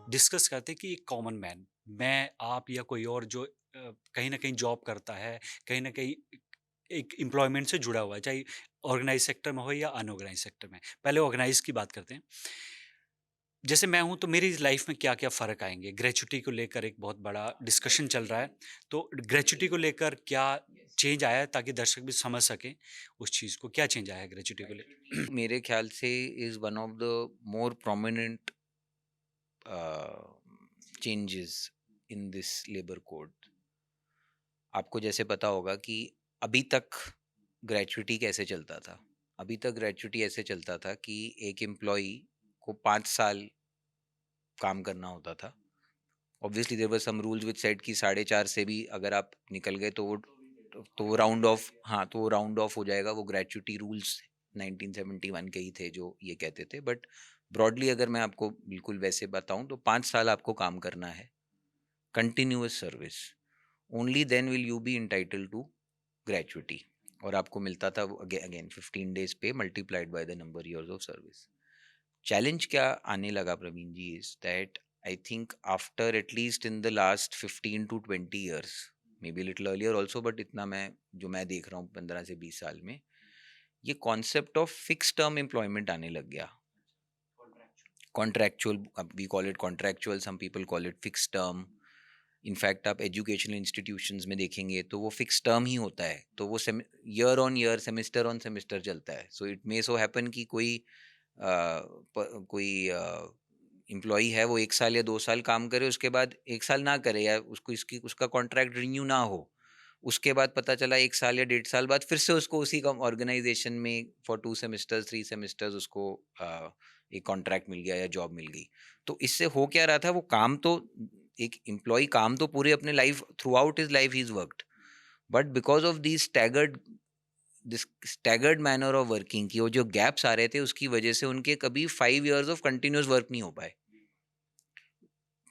Discuss करते हैं कि एक कॉमन मैन, मैं, आप या कोई और जो कहीं न कहीं जॉब करता है, कहीं न कहीं एक एम्प्लॉयमेंट से जुड़ा हुआ है, चाहे ऑर्गेनाइज़ सेक्टर में हो या अनऑर्गेनाइज़ सेक्टर में। पहले ऑर्गेनाइज़ की बात करते हैं। जैसे मैं हूँ, तो मेरी लाइफ़ में क्या-क्या फ़र्क आएँगे? ग्रेच्युटी को लेकर एक बहुत बड़ा डिस्कशन चल रहा है। तो ग्रेच्युटी को लेकर क्या चेंज आया है, ताकि दर्शक भी समझ सकें उस चीज़ को, क्या चेंज आया है ग्रेच्युटी को लेकर? मेरे ख्याल से is one of the more prominent changes in this labour code. आपको जैसे पता होगा कि अभी तक ग्रेचुटी कैसे चलता था। अभी तक ग्रेचुटी ऐसे चलता था कि एक एम्प्लॉय को 5 साल काम करना होता था। Obviously there were some rules which said कि 4.5 से भी अगर आप निकल गए तो वो राउंड ऑफ, हाँ, तो वो राउंड ऑफ हो जाएगा। वो ग्रेचुटी रूल्स 1971 के ही थे जो ये कहते थे। बट ब्रॉडली अगर मैं आपको बिल्कुल वैसे बताऊं तो 5 साल आपको काम करना है, continuous service. Only then will you be entitled to gratuity. और आपको मिलता था again 15 days pay multiplied by the number years of service. Challenge क्या आने लगा Praveen ji is that I think after at least in the last 15 to 20 years, maybe little earlier also, but इतना मैं जो मैं देख रहा हूँ 15 से 20 साल में, ये concept of fix term employment आने लग गया। Contractual, we call it contractual, some people call it fix term. In fact आप एजुकेशनल इंस्टीट्यूशंस में देखेंगे तो वो फिक्स टर्म ही होता है। तो वो ईयर ऑन सेमेस्टर चलता है। So it may so happen कि कोई एम्प्लॉय है, वो 1 साल या 2 साल काम करे, उसके बाद 1 साल ना करे, या उसको इसकी उसका कॉन्ट्रैक्ट रिन्यू ना हो। उसके बाद पता चला 1 साल या 1.5 साल बाद फिर से उसको उसी ऑर्गेनाइजेशन में फॉर 2 सेमेस्टर्स 3 सेमेस्टर्स उसको एक कॉन्ट्रैक्ट मिल गया या जॉब मिल गई। तो इससे हो क्या रहा था, वो काम तो एक एम्प्लॉय काम तो पूरे अपने life through out his life is worked, but because of this staggered manner of working की वो जो गैप्स आ रहे थे, उसकी वजह से उनके कभी 5 years ऑफ कंटिन्यूस वर्क नहीं हो पाए।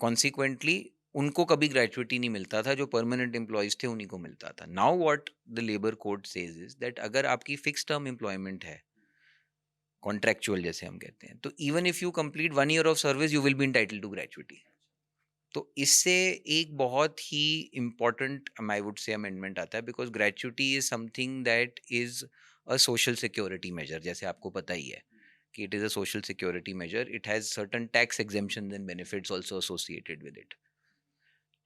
कॉन्सिक्वेंटली उनको कभी ग्रेचुइटी नहीं मिलता था। जो परमानेंट एम्प्लॉयज थे उन्हीं को मिलता था। Now what the labour code says is that अगर आपकी फिक्स टर्म एम्प्लॉयमेंट है, कॉन्ट्रैक्चुअल जैसे हम कहते हैं, तो even if you complete 1 year of service you will be entitled to gratuity. तो इससे एक बहुत ही important I would say amendment आता है, because gratuity is something that is a social security measure. जैसे आपको पता ही है कि it is a social security major. It has certain tax exemptions and benefits also associated with it.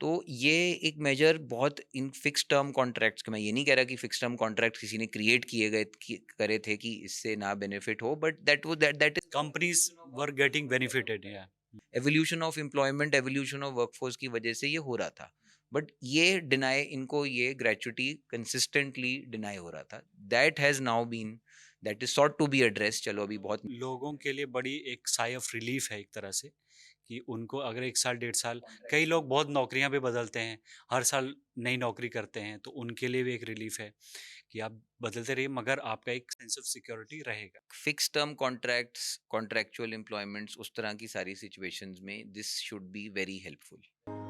तो ये एक मेजर बहुत इन फिक्स टर्म कॉन्ट्रैक्ट्स, मैं ये नहीं कह रहा कि फिक्स टर्म कॉन्ट्रैक्ट किसी ने क्रिएट किए गए करे थे कि इससे ना बेनिफिट हो, but that is companies were getting benefited, या evolution of employment, evolution of workforce की वजह से ये हो रहा था। बट ये डिनाई, इनको ये ग्रेचुटी कंसिस्टेंटली डिनाई हो रहा था। That has now been, that is sought to be address. चलो अभी बहुत लोगों के लिए बड़ी एक साई ऑफ रिलीफ है एक तरह से, कि उनको अगर 1 साल, 1.5 साल, कई लोग बहुत नौकरियाँ भी बदलते हैं, हर साल नई नौकरी करते हैं, तो उनके लिए भी एक रिलीफ है कि आप बदलते रहिए, मगर आपका एक सेंस ऑफ सिक्योरिटी रहेगा। Fix term contracts, contractual employments, उस तरह की सारी सिचुएशंस में this should be very helpful.